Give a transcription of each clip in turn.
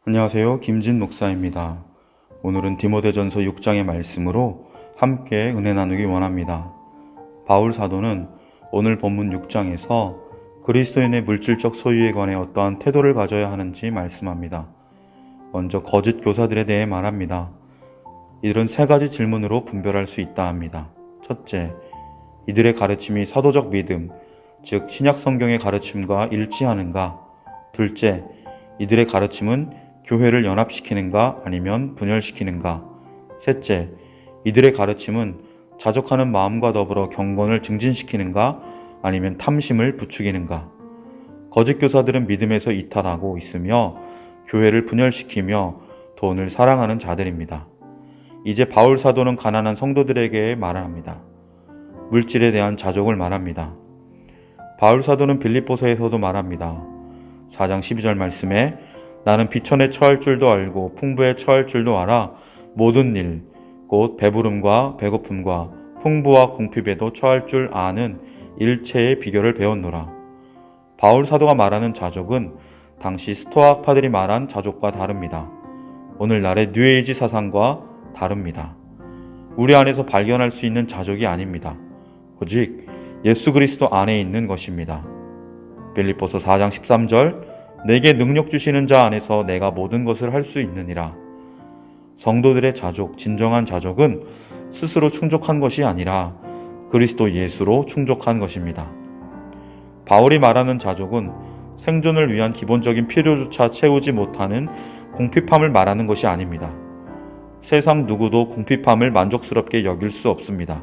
안녕하세요. 김진 목사입니다. 오늘은 디모데전서 6장의 말씀으로 함께 은혜 나누기 원합니다. 바울 사도는 오늘 본문 6장에서 그리스도인의 물질적 소유에 관해 어떠한 태도를 가져야 하는지 말씀합니다. 먼저 거짓 교사들에 대해 말합니다. 이들은 세 가지 질문으로 분별할 수 있다 합니다. 첫째, 이들의 가르침이 사도적 믿음, 즉 신약 성경의 가르침과 일치하는가? 둘째, 이들의 가르침은 교회를 연합시키는가 아니면 분열시키는가? 셋째, 이들의 가르침은 자족하는 마음과 더불어 경건을 증진시키는가 아니면 탐심을 부추기는가? 거짓 교사들은 믿음에서 이탈하고 있으며 교회를 분열시키며 돈을 사랑하는 자들입니다. 이제 바울 사도는 가난한 성도들에게 말합니다. 물질에 대한 자족을 말합니다. 바울 사도는 빌립보서에서도 말합니다. 4장 12절 말씀에 나는 비천에 처할 줄도 알고 풍부에 처할 줄도 알아 모든 일, 곧 배부름과 배고픔과 풍부와 궁핍에도 처할 줄 아는 일체의 비결을 배웠노라. 바울 사도가 말하는 자족은 당시 스토아 학파들이 말한 자족과 다릅니다. 오늘날의 뉴에이지 사상과 다릅니다. 우리 안에서 발견할 수 있는 자족이 아닙니다. 오직 예수 그리스도 안에 있는 것입니다. 빌립보서 4장 13절 내게 능력 주시는 자 안에서 내가 모든 것을 할 수 있느니라. 성도들의 자족, 진정한 자족은 스스로 충족한 것이 아니라 그리스도 예수로 충족한 것입니다. 바울이 말하는 자족은 생존을 위한 기본적인 필요조차 채우지 못하는 궁핍함을 말하는 것이 아닙니다. 세상 누구도 궁핍함을 만족스럽게 여길 수 없습니다.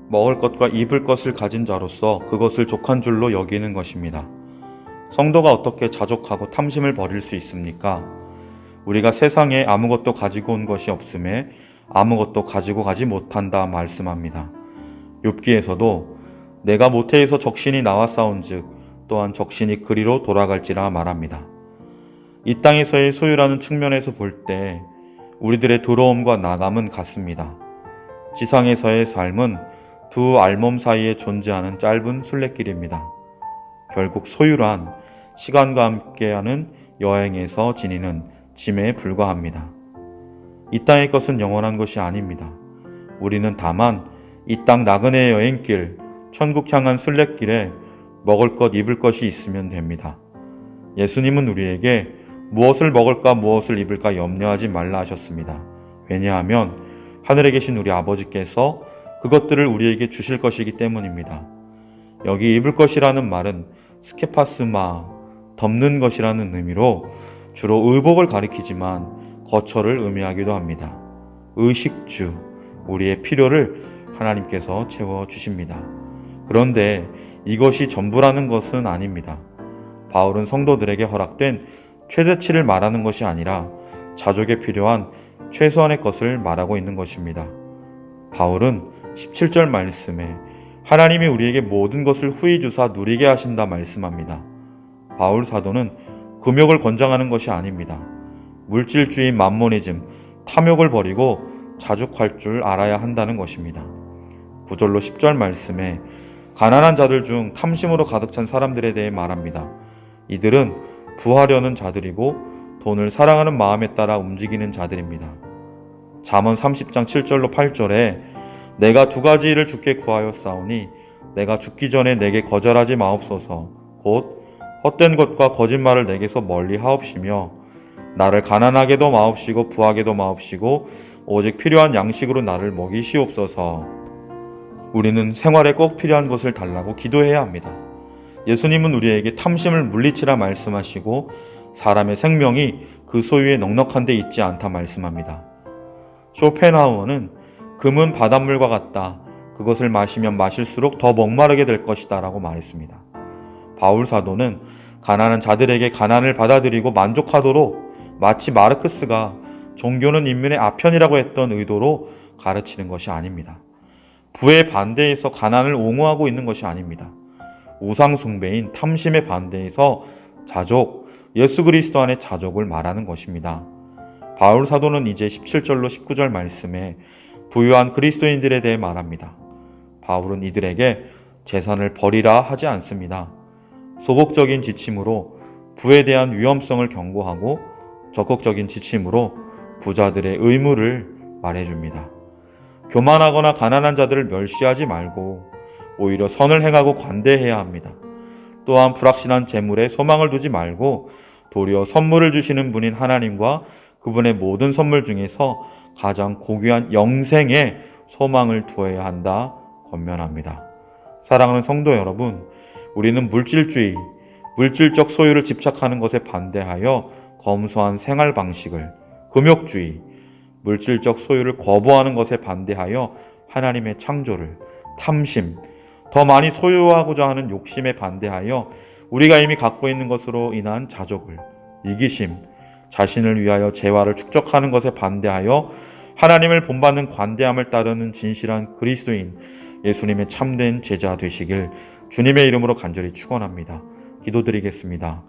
먹을 것과 입을 것을 가진 자로서 그것을 족한 줄로 여기는 것입니다. 성도가 어떻게 자족하고 탐심을 버릴 수 있습니까? 우리가 세상에 아무것도 가지고 온 것이 없음에 아무것도 가지고 가지 못한다 말씀합니다. 욥기에서도 내가 모태에서 적신이 나왔사온즉 또한 적신이 그리로 돌아갈지라 말합니다. 이 땅에서의 소유라는 측면에서 볼 때 우리들의 들어옴과 나감은 같습니다. 지상에서의 삶은 두 알몸 사이에 존재하는 짧은 순례길입니다. 결국 소유란 시간과 함께하는 여행에서 지니는 짐에 불과합니다. 이 땅의 것은 영원한 것이 아닙니다. 우리는 다만 이 땅 나그네의 여행길, 천국 향한 순례길에 먹을 것, 입을 것이 있으면 됩니다. 예수님은 우리에게 무엇을 먹을까, 무엇을 입을까 염려하지 말라 하셨습니다. 왜냐하면 하늘에 계신 우리 아버지께서 그것들을 우리에게 주실 것이기 때문입니다. 여기 입을 것이라는 말은 스케파스마, 덮는 것이라는 의미로 주로 의복을 가리키지만 거처를 의미하기도 합니다. 의식주, 우리의 필요를 하나님께서 채워주십니다. 그런데 이것이 전부라는 것은 아닙니다. 바울은 성도들에게 허락된 최대치를 말하는 것이 아니라 자족에 필요한 최소한의 것을 말하고 있는 것입니다. 바울은 17절 말씀에 하나님이 우리에게 모든 것을 후히 주사 누리게 하신다 말씀합니다. 바울 사도는 금욕을 권장하는 것이 아닙니다. 물질주의 맘모니즘, 탐욕을 버리고 자족할 줄 알아야 한다는 것입니다. 9절로 10절 말씀에 가난한 자들 중 탐심으로 가득 찬 사람들에 대해 말합니다. 이들은 부하려는 자들이고 돈을 사랑하는 마음에 따라 움직이는 자들입니다. 잠언 30장 7절로 8절에 내가 두 가지 일을 주께 구하였사오니 내가 죽기 전에 내게 거절하지 마옵소서. 곧 헛된 것과 거짓말을 내게서 멀리 하옵시며 나를 가난하게도 마옵시고 부하게도 마옵시고 오직 필요한 양식으로 나를 먹이시옵소서. 우리는 생활에 꼭 필요한 것을 달라고 기도해야 합니다. 예수님은 우리에게 탐심을 물리치라 말씀하시고 사람의 생명이 그 소유에 넉넉한 데 있지 않다 말씀합니다. 쇼펜하우어는 금은 바닷물과 같다. 그것을 마시면 마실수록 더 목마르게 될 것이다 라고 말했습니다. 바울 사도는 가난한 자들에게 가난을 받아들이고 만족하도록 마치 마르크스가 종교는 인민의 아편이라고 했던 의도로 가르치는 것이 아닙니다. 부의 반대에서 가난을 옹호하고 있는 것이 아닙니다. 우상숭배인 탐심의 반대에서 자족, 예수 그리스도 안의 자족을 말하는 것입니다. 바울 사도는 이제 17절로 19절 말씀에 부유한 그리스도인들에 대해 말합니다. 바울은 이들에게 재산을 버리라 하지 않습니다. 소극적인 지침으로 부에 대한 위험성을 경고하고 적극적인 지침으로 부자들의 의무를 말해줍니다. 교만하거나 가난한 자들을 멸시하지 말고 오히려 선을 행하고 관대해야 합니다. 또한 불확실한 재물에 소망을 두지 말고 도리어 선물을 주시는 분인 하나님과 그분의 모든 선물 중에서 가장 고귀한 영생에 소망을 두어야 한다 권면합니다. 사랑하는 성도 여러분, 우리는 물질적 소유를 집착하는 것에 반대하여 검소한 생활 방식을, 금욕주의, 물질적 소유를 거부하는 것에 반대하여 하나님의 창조를, 탐심, 더 많이 소유하고자 하는 욕심에 반대하여 우리가 이미 갖고 있는 것으로 인한 자족을, 이기심, 자신을 위하여 재화를 축적하는 것에 반대하여 하나님을 본받는 관대함을 따르는 진실한 그리스도인 예수님의 참된 제자 되시길 주님의 이름으로 간절히 축원합니다. 기도드리겠습니다.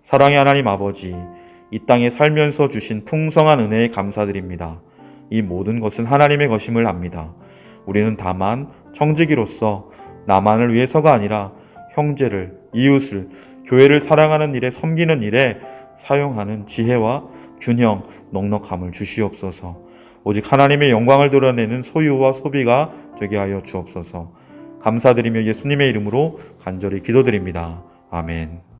사랑의 하나님 아버지, 이 땅에 살면서 주신 풍성한 은혜에 감사드립니다. 이 모든 것은 하나님의 것임을 압니다. 우리는 다만 청지기로서 나만을 위해서가 아니라 형제를, 이웃을, 교회를 사랑하는 일에, 섬기는 일에 사용하는 지혜와 균형, 넉넉함을 주시옵소서. 오직 하나님의 영광을 드러내는 소유와 소비가 되게 하여 주옵소서. 감사드리며 예수님의 이름으로 간절히 기도드립니다. 아멘.